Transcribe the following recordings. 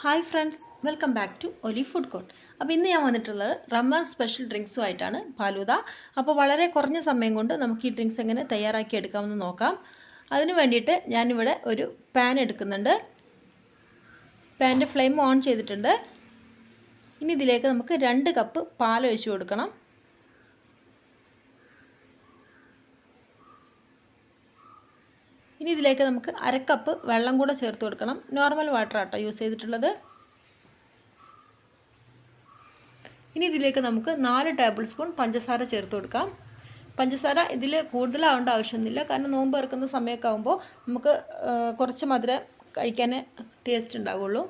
Hi friends, welcome back to Oli food court. അപ്പോൾ ഇന്ന് ഞാൻ വന്നിട്ടുള്ളത് റമദാൻ സ്പെഷ്യൽ ഡ്രിങ്ക്സുമായിട്ടാണ്, പാലൂദ. അപ്പോൾ വളരെ കുറഞ്ഞ സമയം കൊണ്ട് നമുക്ക് ഈ ഡ്രിങ്ക്സ് എങ്ങനെ തയ്യാറാക്കി എടുക്കാമെന്ന് നോക്കാം. അതിന് വേണ്ടിയിട്ട് ഞാനിവിടെ ഒരു പാൻ എടുക്കുന്നുണ്ട്. പാനിൻ്റെ ഫ്ലെയിം ഓൺ ചെയ്തിട്ടുണ്ട്. ഇനി ഇതിലേക്ക് നമുക്ക് 2 കപ്പ് പാൽ ഒഴിച്ചു കൊടുക്കണം. ഇനി ഇതിലേക്ക് നമുക്ക് 1/2 കപ്പ് വെള്ളം കൂടെ ചേർത്ത് കൊടുക്കണം. നോർമൽ വാട്ടർ ആട്ടോ യൂസ് ചെയ്തിട്ടുള്ളത്. ഇനി ഇതിലേക്ക് നമുക്ക് 4 ടേബിൾ സ്പൂൺ പഞ്ചസാര ചേർത്ത് കൊടുക്കാം. പഞ്ചസാര ഇതിൽ കൂടുതലാവേണ്ട ആവശ്യമൊന്നുമില്ല, കാരണം നോമ്പ് തുറക്കുന്ന സമയമൊക്കെ ആകുമ്പോൾ നമുക്ക് കുറച്ച് മധുരം കഴിക്കാൻ ടേസ്റ്റ് ഉണ്ടാവുള്ളൂ.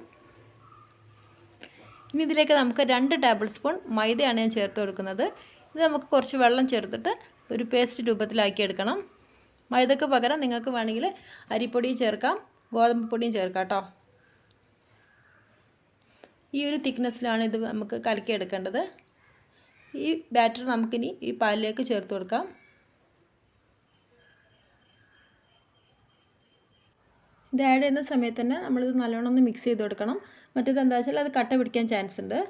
ഇനി ഇതിലേക്ക് നമുക്ക് 2 ടേബിൾ സ്പൂൺ മൈദയാണ് ഞാൻ ചേർത്ത് കൊടുക്കുന്നത്. ഇത് നമുക്ക് കുറച്ച് വെള്ളം ചേർത്തിട്ട് ഒരു പേസ്റ്റ് രൂപത്തിലാക്കി എടുക്കണം. മൈദക്ക് പകരം നിങ്ങൾക്ക് വേണമെങ്കിൽ അരിപ്പൊടിയും ചേർക്കാം, ഗോതമ്പ് പൊടിയും ചേർക്കാം കേട്ടോ. ഈ ഒരു തിക്നെസ്സിലാണ് ഇത് നമുക്ക് കലക്കിയെടുക്കേണ്ടത്. ഈ ബാറ്റർ നമുക്കിനി ഈ പാലിലേക്ക് ചേർത്ത് കൊടുക്കാം. ഇത് ആഡ് ചെയ്യുന്ന സമയത്ത് തന്നെ നമ്മളിത് നല്ലോണം ഒന്ന് മിക്സ് ചെയ്ത് കൊടുക്കണം. മറ്റേത് എന്താ വെച്ചാൽ അത് കട്ട പിടിക്കാൻ ചാൻസ് ഉണ്ട്.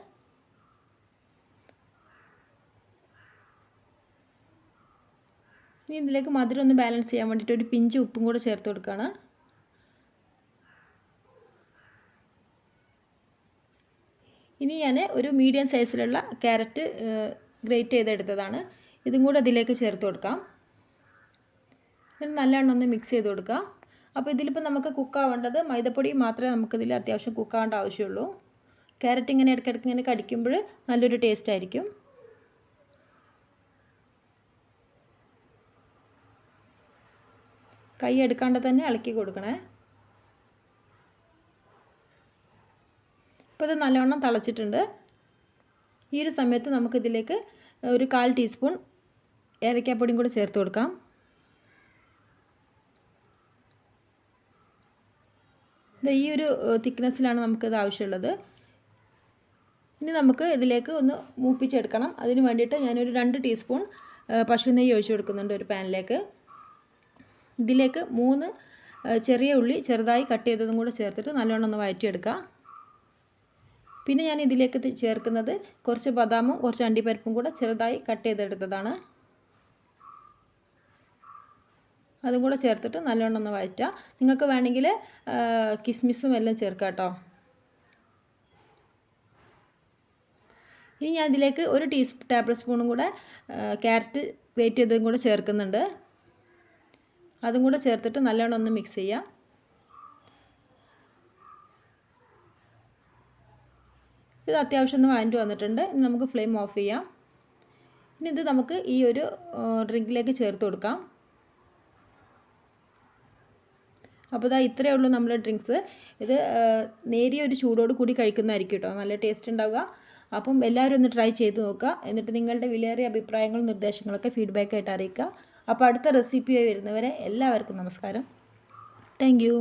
ഇനി ഇതിലേക്ക് മധുരം ഒന്ന് ബാലൻസ് ചെയ്യാൻ വേണ്ടിയിട്ട് ഒരു പിഞ്ച് ഉപ്പും കൂടെ ചേർത്ത് കൊടുക്കുകയാണ്. ഇനി ഞാൻ ഒരു മീഡിയം സൈസിലുള്ള ക്യാരറ്റ് ഗ്രേറ്റ് ചെയ്തെടുത്തതാണ്. ഇതും കൂടെ ഇതിലേക്ക് ചേർത്ത് കൊടുക്കാം. നല്ലോണം ഒന്ന് മിക്സ് ചെയ്ത് കൊടുക്കുക. അപ്പോൾ ഇതിലിപ്പോൾ നമുക്ക് കുക്കാവേണ്ടത് മൈദപ്പൊടി മാത്രമേ നമുക്കിതിൽ അത്യാവശ്യം കുക്കാവേണ്ട ആവശ്യമുള്ളൂ. ക്യാരറ്റ് ഇങ്ങനെ ഇടയ്ക്കിടയ്ക്ക് ഇങ്ങനെ കടിക്കുമ്പോൾ നല്ലൊരു ടേസ്റ്റ് ആയിരിക്കും. കൈ എടുക്കാണ്ട് തന്നെ ഇളക്കി കൊടുക്കണേ. ഇപ്പോൾ ഇത് നല്ലവണ്ണം തിളച്ചിട്ടുണ്ട്. ഈ ഒരു സമയത്ത് നമുക്കിതിലേക്ക് ഒരു 1/4 ടീസ്പൂൺ ഏലക്കാപ്പൊടിയും കൂടി ചേർത്ത് കൊടുക്കാം. ഈ ഒരു തിക്നെസ്സിലാണ് നമുക്കിത് ആവശ്യമുള്ളത്. ഇനി നമുക്ക് ഇതിലേക്ക് ഒന്ന് മൂപ്പിച്ചെടുക്കണം. അതിന് വേണ്ടിയിട്ട് ഞാനൊരു 2 ടീസ്പൂൺ പശു നെയ്യ് ഒഴിച്ചു കൊടുക്കുന്നുണ്ട് ഒരു പാനിലേക്ക്. ഇതിലേക്ക് 3 ചെറിയ ഉള്ളി ചെറുതായി കട്ട് ചെയ്തതും കൂടെ ചേർത്തിട്ട് നല്ലോണം ഒന്ന് വഴറ്റിയെടുക്കുക. പിന്നെ ഞാൻ ഇതിലേക്ക് ചേർക്കുന്നത് കുറച്ച് ബദാമും കുറച്ച് അണ്ടിപ്പരിപ്പും കൂടെ ചെറുതായി കട്ട് ചെയ്തെടുത്തതാണ്. അതും കൂടെ ചേർത്തിട്ട് നല്ലോണം ഒന്ന് വഴറ്റുക. നിങ്ങൾക്ക് വേണമെങ്കിൽ കിസ്മിസും എല്ലാം ചേർക്കാം കേട്ടോ. ഇനി ഞാൻ ഇതിലേക്ക് ഒരു ടേബിൾ സ്പൂണും കൂടെ ക്യാരറ്റ് ഗ്രേറ്റ് ചെയ്തതും കൂടെ ചേർക്കുന്നുണ്ട്. അതും കൂടെ ചേർത്തിട്ട് നല്ലോണം ഒന്ന് മിക്സ് ചെയ്യാം. ഇത് അത്യാവശ്യം ഒന്ന് വഴറ്റി വന്നിട്ടുണ്ട്. ഇനി നമുക്ക് ഫ്ലെയിം ഓഫ് ചെയ്യാം. ഇനി ഇത് നമുക്ക് ഈ ഒരു ഡ്രിങ്കിലേക്ക് ചേർത്ത് കൊടുക്കാം. അപ്പോൾ ഇതാ ഇത്രയേ ഉള്ളൂ നമ്മുടെ ഡ്രിങ്ക്സ്. ഇത് നേരിയ ഒരു ചൂടോട് കൂടി കഴിക്കുന്നതായിരിക്കും കേട്ടോ നല്ല ടേസ്റ്റ് ഉണ്ടാവുക. അപ്പം എല്ലാവരും ഒന്ന് ട്രൈ ചെയ്ത് നോക്കുക. എന്നിട്ട് നിങ്ങളുടെ വിലയേറിയ അഭിപ്രായങ്ങളും നിർദ്ദേശങ്ങളൊക്കെ ഫീഡ്ബാക്കായിട്ട് അറിയിക്കുക. അപ്പോൾ അടുത്ത റെസിപ്പിയായി വരുന്നവരെ എല്ലാവർക്കും നമസ്കാരം. Thank you.